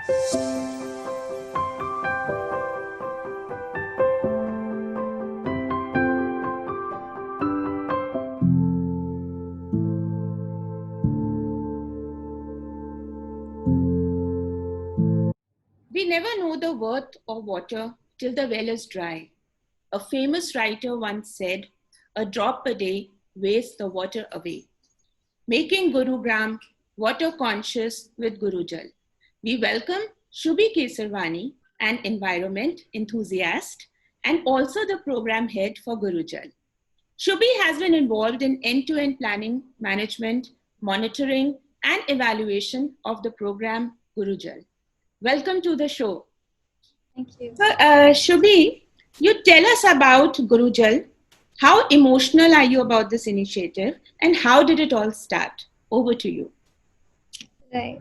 We never know the worth of water till the well is dry. A famous writer once said, "A drop a day wastes the water away." Making Gurugram water conscious with Gurujal. We welcome Shubhi Kesarwani, an environment enthusiast and also the program head for Gurujal. Shubhi has been involved in end-to-end planning, management, monitoring, and evaluation of the program Gurujal. Welcome to the show. Thank you. So, Shubhi, you tell us about Gurujal. How emotional are you about this initiative and how did it all start? Over to you. Right.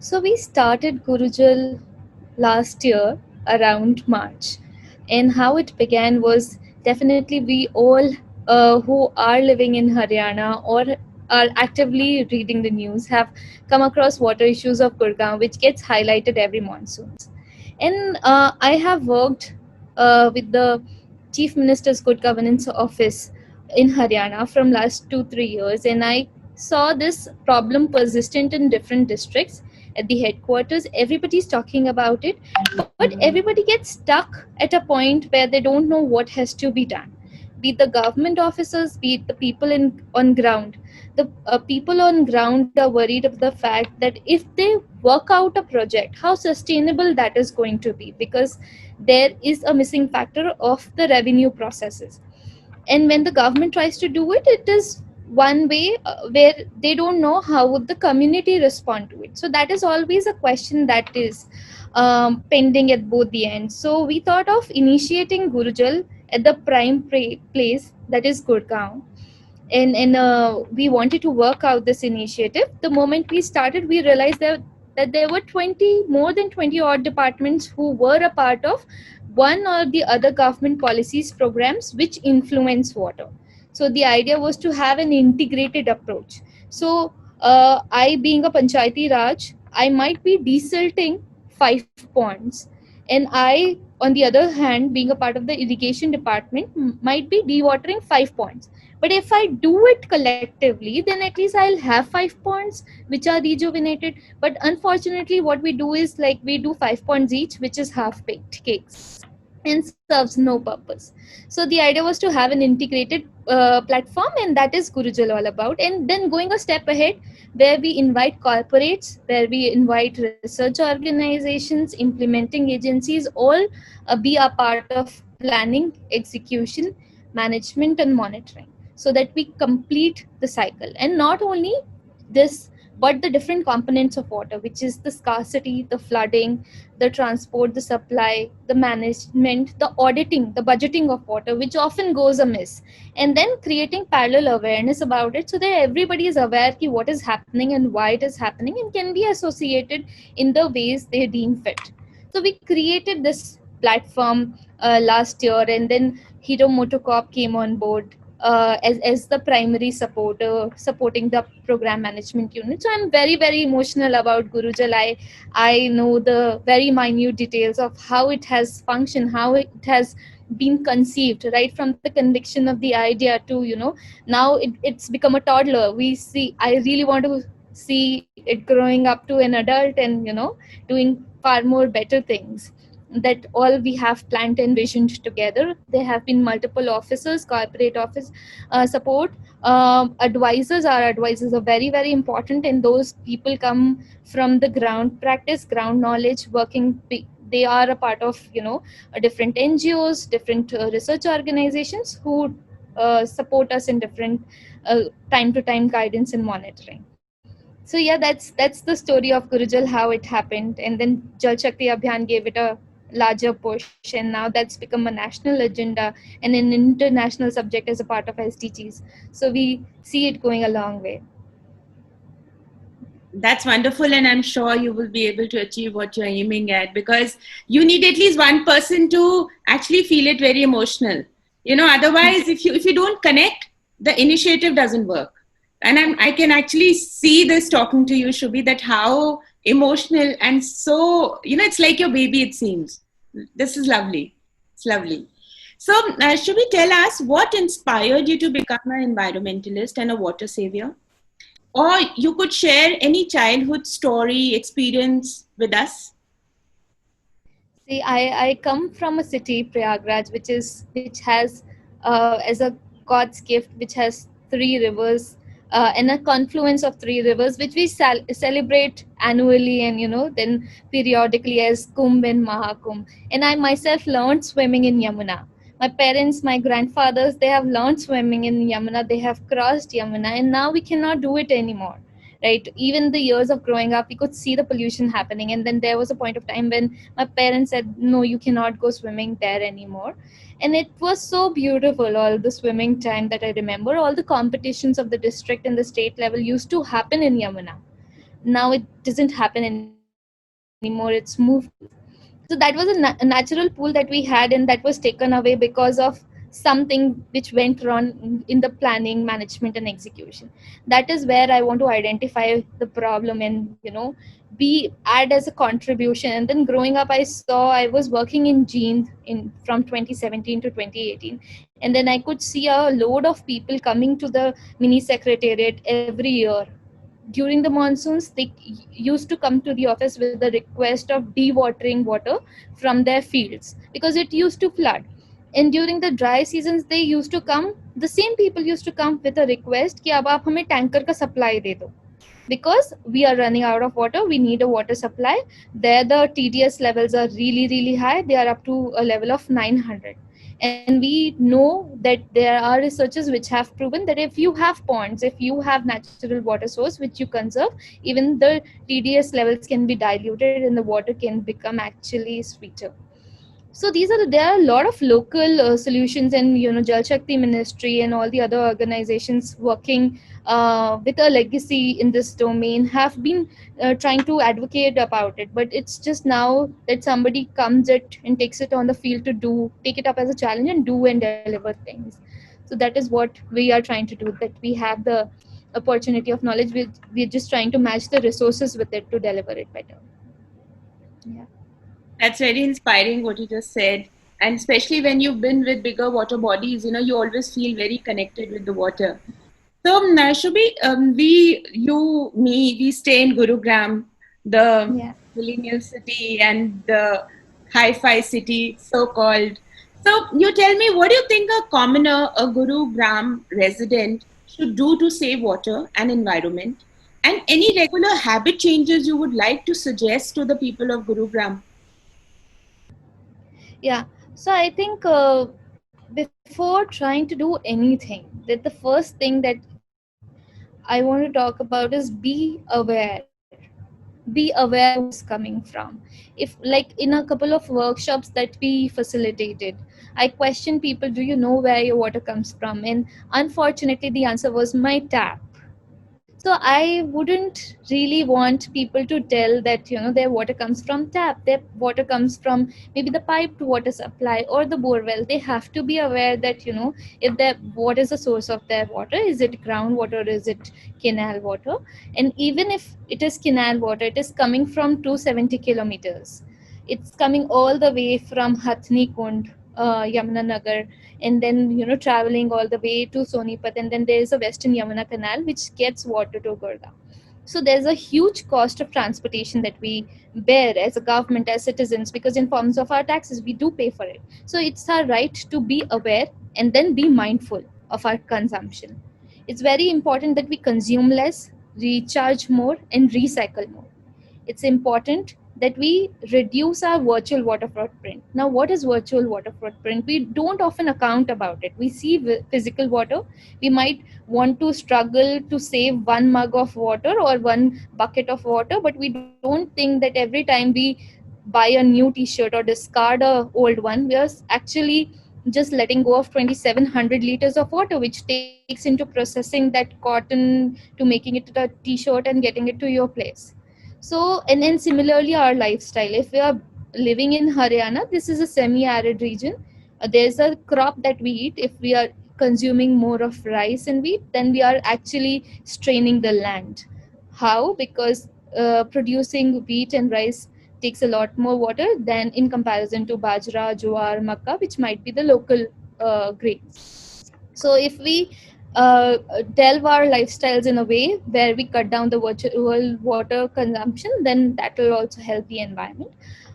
So we started Gurujal last year around March, and how it began was definitely we all who are living in Haryana or are actively reading the news have come across water issues of Gurgaon, which gets highlighted every monsoons. And I have worked with the Chief Minister's Good Governance Office in Haryana from last 2-3 years, and I saw this problem persistent in different districts. At the headquarters, everybody's talking about it, but everybody gets stuck at a point where they don't know what has to be done. Be it the government officers, be it the people on ground. The people on ground are worried of the fact that if they work out a project, how sustainable that is going to be, because there is a missing factor of the revenue processes. And when the government tries to do it, it is one way where they don't know how would the community respond to it. So that is always a question that is pending at both the ends. So we thought of initiating Gurujal at the prime place, that is Gurgaon. And we wanted to work out this initiative. The moment we started, we realized that there were 20, more than 20 odd departments who were a part of one or the other government policies programs which influence water. So the idea was to have an integrated approach. So I, being a Panchayati Raj, I might be desilting 5 ponds, and I, on the other hand, being a part of the irrigation department, might be dewatering 5 ponds. But if I do it collectively, then at least I'll have 5 ponds which are rejuvenated. But unfortunately, what we do is like we do 5 ponds each, which is half baked cakes and serves no purpose. So the idea was to have an integrated platform, and that is Gurujal all about. And then going a step ahead, where we invite corporates, where we invite research organizations, implementing agencies, all be a part of planning, execution, management, and monitoring, so that we complete the cycle. And not only this, but the different components of water, which is the scarcity, the flooding, the transport, the supply, the management, the auditing, the budgeting of water, which often goes amiss, and then creating parallel awareness about it so that everybody is aware of what is happening and why it is happening and can be associated in the ways they deem fit. So we created this platform last year, and then Hero Motocorp came on board as the primary supporter, supporting the program management unit. So I'm very, very emotional about Gurujal. I know the very minute details of how it has functioned, how it has been conceived, right from the conviction of the idea to, now it's become a toddler. I really want to see it growing up to an adult and, doing far more better things that all we have planned and envisioned together. There have been multiple officers, corporate office support, advisors. Our advisors are very, very important, and those people come from the ground practice, ground knowledge, working. They are a part of, different NGOs, different research organizations who support us in different time to time guidance and monitoring. So yeah, that's the story of Gurujal, how it happened, and then Jal Shakti Abhiyan gave it a larger push, and now that's become a national agenda and an international subject as a part of SDGs. So we see it going a long way. That's wonderful, and I'm sure you will be able to achieve what you're aiming at, because you need at least one person to actually feel it very emotional. Otherwise, if you don't connect, the initiative doesn't work. And I can actually see this talking to you, Shubhi, that how emotional, and so, it's like your baby, it seems. This is lovely. It's lovely. So, should we tell us what inspired you to become an environmentalist and a water savior? Or you could share any childhood story, experience with us. See, I come from a city, Prayagraj, which has as a God's gift, which has three rivers and a confluence of three rivers, which we celebrate annually and then periodically as Kumbh and Mahakumbh. And I myself learned swimming in Yamuna. My parents, my grandfathers, they have learned swimming in Yamuna. They have crossed Yamuna, and now we cannot do it anymore, right? Even the years of growing up, we could see the pollution happening, and then there was a point of time when my parents said, no, you cannot go swimming there anymore. And it was so beautiful, all the swimming time that I remember. All the competitions of the district and the state level used to happen in Yamuna. Now it doesn't happen anymore, it's moved to Ganges. So that was a natural pool that we had, and that was taken away because of something which went wrong in the planning, management, and execution. That is where I want to identify the problem and be add as a contribution. And then growing up, I was working in Jeend in from 2017 to 2018, and then I could see a load of people coming to the mini secretariat every year. During the monsoons, they used to come to the office with the request of dewatering water from their fields because it used to flood. And during the dry seasons, they used to come, the same people used to come with a request कि अब आप हमें tanker का supply दे दो, because we are running out of water, we need a water supply. There the TDS levels are really really high, they are up to a level of 900. And we know that there are researchers which have proven that if you have ponds, if you have natural water source which you conserve, even the TDS levels can be diluted and the water can become actually sweeter. So there are a lot of local solutions, and Jal Shakti Ministry and all the other organizations working with a legacy in this domain have been trying to advocate about it. But it's just now that somebody comes it and takes it on the field to take it up as a challenge and do and deliver things. So that is what we are trying to do, that we have the opportunity of knowledge, we're just trying to match the resources with it to deliver it better. Yeah. That's very inspiring what you just said. And especially when you've been with bigger water bodies, you always feel very connected with the water. So, Shubhi, we stay in Gurugram, the Yeah. millennial city and the hi-fi city, so-called. So, you tell me, what do you think a commoner, a Gurugram resident, should do to save water and environment? And any regular habit changes you would like to suggest to the people of Gurugram? Yeah. So I think before trying to do anything, that the first thing that I want to talk about is be aware. Be aware of where the water is coming from. If, like, in a couple of workshops that we facilitated, I questioned people, do you know where your water comes from? And unfortunately, the answer was my tap. So I wouldn't really want people to tell that their water comes from tap, their water comes from maybe the piped water supply or the bore well. They have to be aware that if their what is the source of their water, is it groundwater or is it canal water? And even if it is canal water, it is coming from 270 kilometers. It's coming all the way from Hathni Kund, Yamuna Nagar, and then traveling all the way to Sonipat, and then there is a Western Yamuna Canal which gets water to Gurgaon. So there's a huge cost of transportation that we bear as a government, as citizens, because in forms of our taxes we do pay for it. So it's our right to be aware and then be mindful of our consumption. It's very important that we consume less, recharge more, and recycle more. It's important that we reduce our virtual water footprint. Now, what is virtual water footprint? We don't often account about it. We see physical water. We might want to struggle to save one mug of water or one bucket of water, but we don't think that every time we buy a new t-shirt or discard a old one, we are actually just letting go of 2700 liters of water, which takes into processing that cotton to making it a t-shirt and getting it to your place. So, and then similarly, our lifestyle. If we are living in Haryana, this is a semi-arid region. There's a crop that we eat. If we are consuming more of rice and wheat, then we are actually straining the land. How? Because producing wheat and rice takes a lot more water than in comparison to bajra, jowar, makka, which might be the local grains. So if we delve our lifestyles in a way where we cut down the virtual water consumption, then that will also help the environment.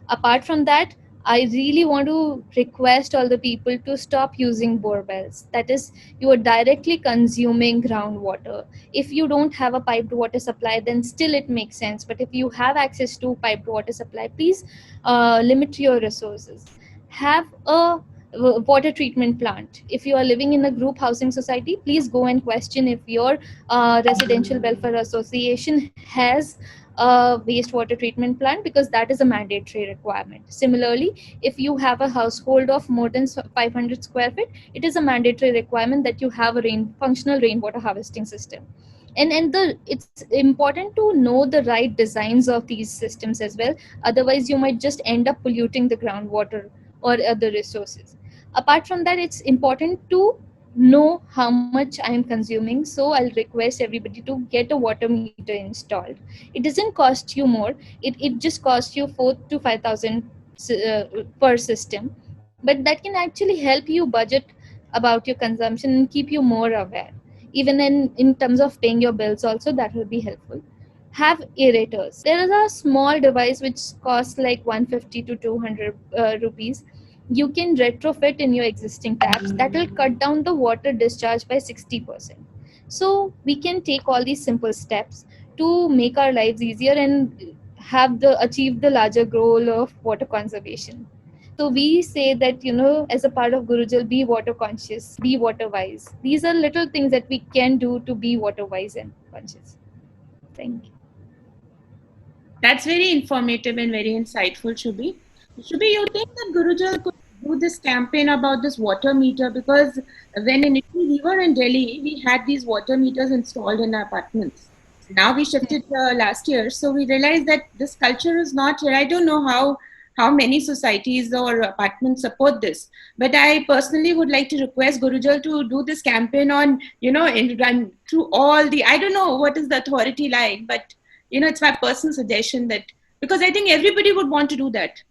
Apart from that, I really want to request all the people to stop using bore wells. That is, you are directly consuming groundwater. If you don't have a piped water supply, then still it makes sense. But if you have access to piped water supply, please limit your resources. Have a water treatment plant. If you are living in a group housing society, please go and question if your residential welfare association has a wastewater treatment plant, because that is a mandatory requirement. Similarly, if you have a household of more than 500 square feet, it is a mandatory requirement that you have a functional rainwater harvesting system. And it's important to know the right designs of these systems as well. Otherwise, you might just end up polluting the groundwater or other resources. Apart from that, it's important to know how much I'm consuming. So I'll request everybody to get a water meter installed. It doesn't cost you more. It just costs you 4 to 5,000 per system, but that can actually help you budget about your consumption and keep you more aware. Even in terms of paying your bills also, that will be helpful. Have aerators. There is a small device which costs like 150 to 200 rupees. You can retrofit in your existing taps. That will cut down the water discharge by 60%. So we can take all these simple steps to make our lives easier and have the achieve the larger goal of water conservation. So we say that, as a part of Gurujal, be water conscious, be water wise. These are little things that we can do to be water wise and conscious. Thank you. That's very informative and very insightful, Shubhi. Shubhi, you think that Gurujal could do this campaign about this water meter? Because when initially we were in Delhi, we had these water meters installed in our apartments. Now we shifted last year, so we realized that this culture is not here. I don't know how many societies or apartments support this, but I personally would like to request Gurujal to do this campaign on, in run through all the. I don't know what is the authority like, but it's my personal suggestion that, because I think everybody would want to do that.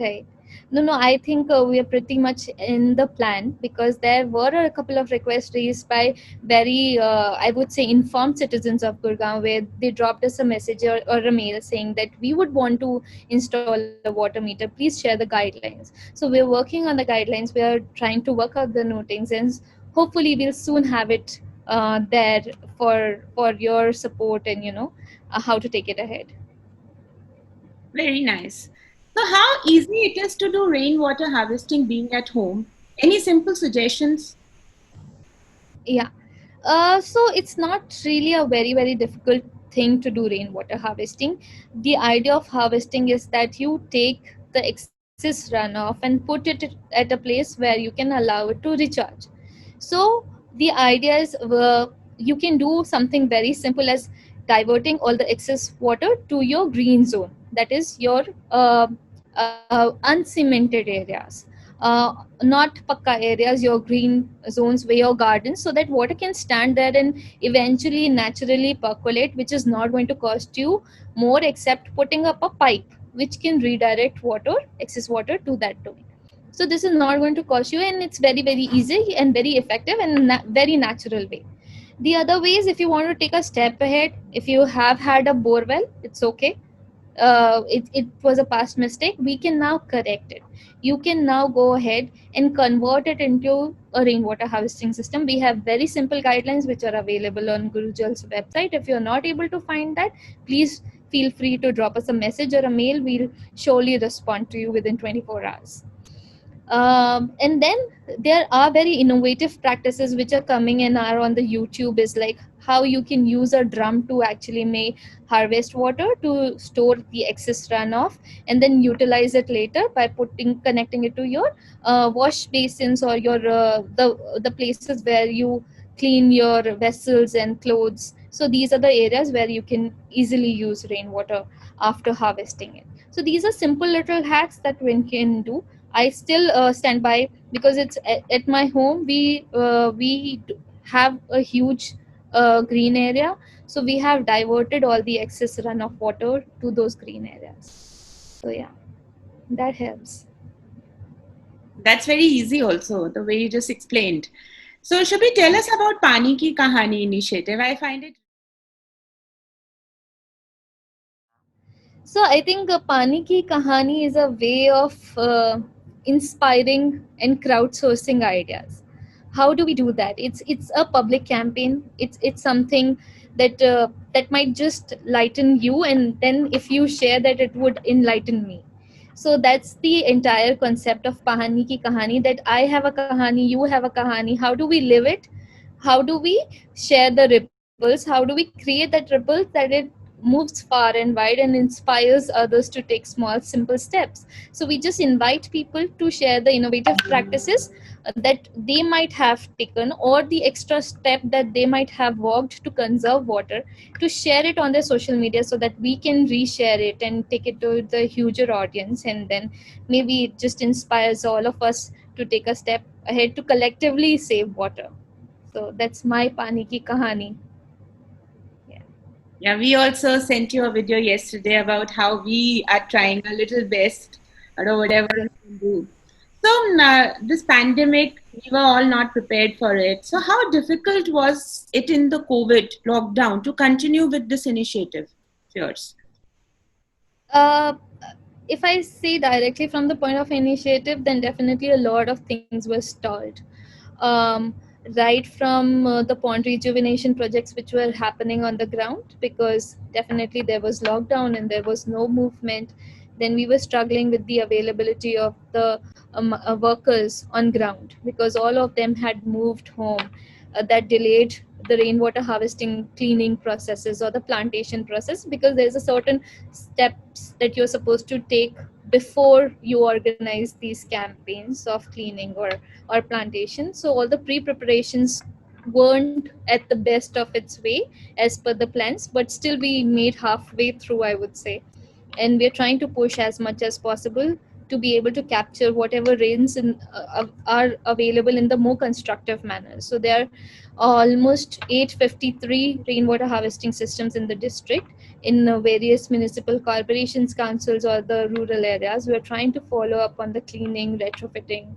Right. No, I think we are pretty much in the plan, because there were a couple of requests raised by very, I would say, informed citizens of Gurgaon, where they dropped us a message or a mail saying that we would want to install a water meter. Please share the guidelines. So we're working on the guidelines. We are trying to work out the notings, and hopefully we'll soon have it there for your support and how to take it ahead. Very nice. So, how easy it is to do rainwater harvesting being at home? Any simple suggestions? Yeah. So it's not really a very difficult thing to do rainwater harvesting. The idea of harvesting is that you take the excess runoff and put it at a place where you can allow it to recharge. So the idea is you can do something very simple as diverting all the excess water to your green zone. That is your uncemented areas. Not pakka areas, your green zones where your gardens, so that water can stand there and eventually naturally percolate, which is not going to cost you more except putting up a pipe which can redirect water, excess water, to that domain. So this is not going to cost you, and it's very easy and very effective and very natural way. The other ways, if you want to take a step ahead, if you have had a bore well, it's okay. It was a past mistake. We can now correct it. You can now go ahead and convert it into a rainwater harvesting system. We have very simple guidelines which are available on Gurujal's website. If you're not able to find that, please feel free to drop us a message or a mail. We'll surely respond to you within 24 hours. And then there are very innovative practices which are coming and are on the YouTube, is like how you can use a drum to actually make harvest water to store the excess runoff and then utilize it later by connecting it to your wash basins or your the places where you clean your vessels and clothes. So these are the areas where you can easily use rainwater after harvesting it. So these are simple little hacks that one can do. I still stand by, because it's at my home. We have a huge green area. So we have diverted all the excess runoff water to those green areas. So yeah, that helps. That's very easy also, the way you just explained. So, Shubhi, tell us about Pani Ki Kahani initiative. I find it. So I think Pani Ki Kahani is a way of inspiring and crowdsourcing ideas. How do we do that? It's a public campaign. It's something that might just lighten you, and then if you share that, it would enlighten me. So that's the entire concept of Pani Ki Kahani. That I have a kahani, you have a kahani. How do we live it? How do we share the ripples? How do we create that ripple that it moves far and wide and inspires others to take small simple steps? So we just invite people to share the innovative practices that they might have taken, or the extra step that they might have walked to conserve water, to share it on their social media so that we can reshare it and take it to the huger audience, and then maybe it just inspires all of us to take a step ahead to collectively save water. So that's my Pani Ki Kahani. Yeah. Yeah, we also sent you a video yesterday about how we are trying a little best or whatever we can do. So, this pandemic, we were all not prepared for it. So, how difficult was it in the COVID lockdown to continue with this initiative of yours? Uh, if I say directly from the point of initiative, then definitely a lot of things were stalled. Um, right from the pond rejuvenation projects which were happening on the ground, because definitely there was lockdown and there was no movement. Then we were struggling with the availability of the workers on ground, because all of them had moved home. That delayed the rainwater harvesting cleaning processes or the plantation process, because there's a certain steps that you're supposed to take before you organize these campaigns of cleaning or plantation. So all the pre-preparations weren't at the best of its way as per the plans, but still we made halfway through, I would say. And we're trying to push as much as possible to be able to capture whatever rains are available in the more constructive manner. So there are almost 853 rainwater harvesting systems in the district, in various municipal corporations, councils, or the rural areas. We're trying to follow up on the cleaning, retrofitting,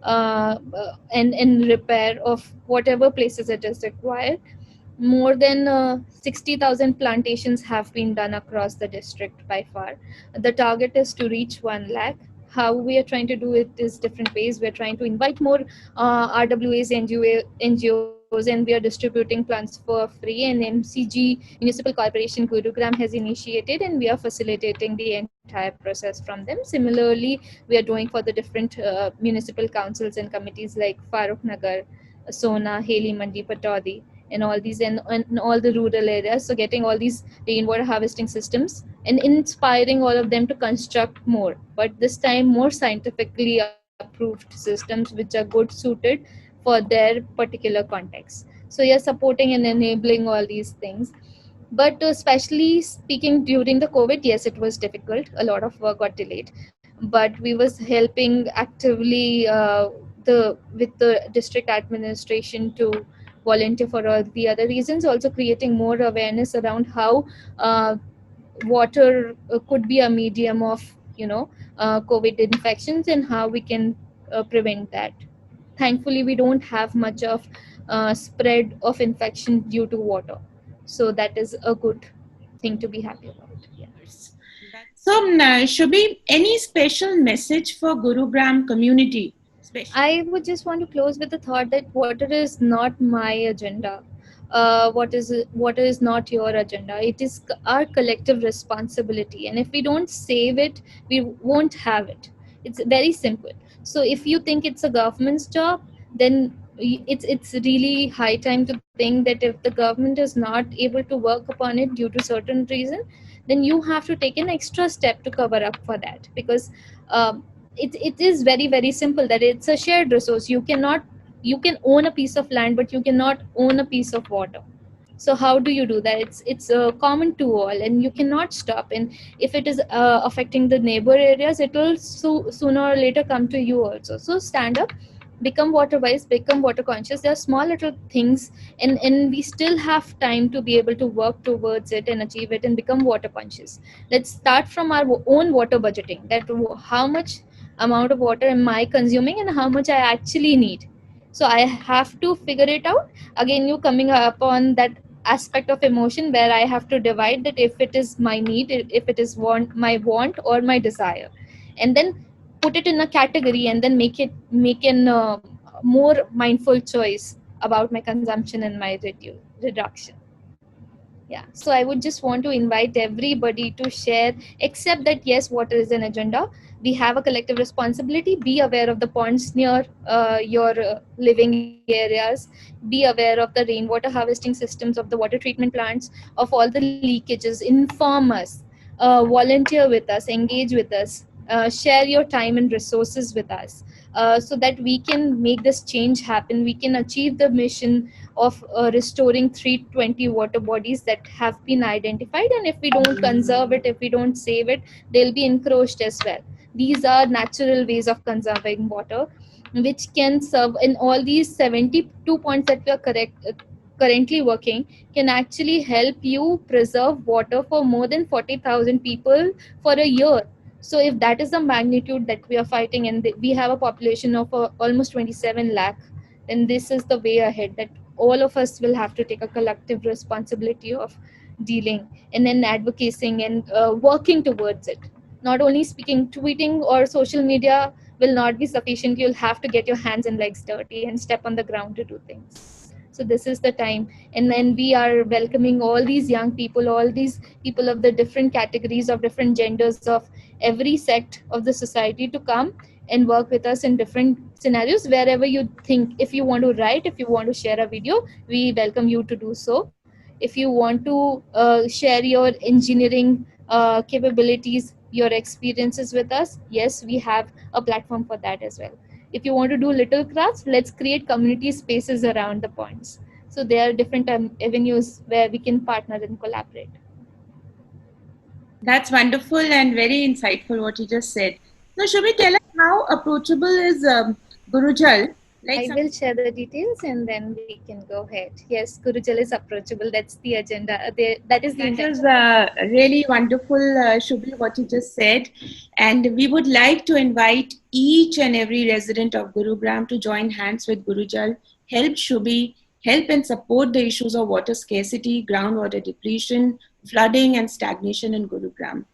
and repair of whatever places it is required. More than 60,000 plantations have been done across the district by far. The target is to reach 1 lakh. How we are trying to do it is different ways. We're trying to invite more RWAs, NGOs, and we are distributing plants for free. And MCG, Municipal Corporation Gurugram, has initiated, and we are facilitating the entire process from them. Similarly, we are doing for the different municipal councils and committees like Farooq Nagar, Sona, Haley Mandi, Pataudi, and all these, and all the rural areas. So getting all these rainwater harvesting systems and inspiring all of them to construct more, but this time more scientifically approved systems which are good suited for their particular context. So you're supporting and enabling all these things. But especially speaking during the COVID, yes, it was difficult. A lot of work got delayed, but we was helping actively with the district administration to volunteer for all the other reasons. Also creating more awareness around how uh, water could be a medium of, COVID infections, and how we can prevent that. Thankfully, we don't have much of spread of infection due to water, so that is a good thing to be happy about. Yeah. So, Shubhi, any special message for Gurugram community? I would just want to close with the thought that water is not my agenda. Water is not your agenda. It is our collective responsibility, and if we don't save it, we won't have it. It's very simple. So if you think it's a government's job, then it's really high time to think that if the government is not able to work upon it due to certain reason, then you have to take an extra step to cover up for that, because it is very very simple that it's a shared resource. You can own a piece of land, but you cannot own a piece of water. So how do you do that? It's common to all, and you cannot stop. And if it is affecting the neighbor areas, it will sooner or later come to you also. So stand up, become water wise, become water conscious. There are small little things, and we still have time to be able to work towards it and achieve it and become water conscious. Let's start from our own water budgeting, that how much amount of water am I consuming and how much I actually need. So I have to figure it out. Again, you coming up on that aspect of emotion where I have to divide that, if it is my need, if it is my want or my desire, and then put it in a category, and then make an more mindful choice about my consumption and my reduction. Yeah, so I would just want to invite everybody to share, except that yes, water is an agenda. We have a collective responsibility. Be aware of the ponds near your living areas. Be aware of the rainwater harvesting systems, of the water treatment plants, of all the leakages. Inform us, volunteer with us, engage with us, share your time and resources with us, so that we can make this change happen. We can achieve the mission of restoring 320 water bodies that have been identified. And if we don't conserve it, if we don't save it, they'll be encroached as well. These are natural ways of conserving water, which can serve in all these 72 points that we are currently working, can actually help you preserve water for more than 40,000 people for a year. So if that is the magnitude that we are fighting, and we have a population of almost 27 lakh, then this is the way ahead that all of us will have to take a collective responsibility of dealing, and then advocating and working towards it. Not only speaking, tweeting or social media will not be sufficient. You'll have to get your hands and legs dirty and step on the ground to do things. So this is the time. And then we are welcoming all these young people, all these people of the different categories, of different genders, of every sect of the society, to come and work with us in different scenarios. Wherever you think, if you want to write, if you want to share a video, we welcome you to do so. If you want to share your engineering capabilities, your experiences with us, yes, we have a platform for that as well. If you want to do little crafts, let's create community spaces around the points. So there are different avenues where we can partner and collaborate. That's wonderful and very insightful what you just said. Now, should we tell us how approachable is Gurujal? Like I will share the details and then we can go ahead. Yes, Gurujal is approachable. That's the agenda. That is the that intention. is really wonderful, Shubhi, what you just said. And we would like to invite each and every resident of Gurugram to join hands with Gurujal, help Shubhi, help and support the issues of water scarcity, groundwater depletion, flooding, and stagnation in Gurugram.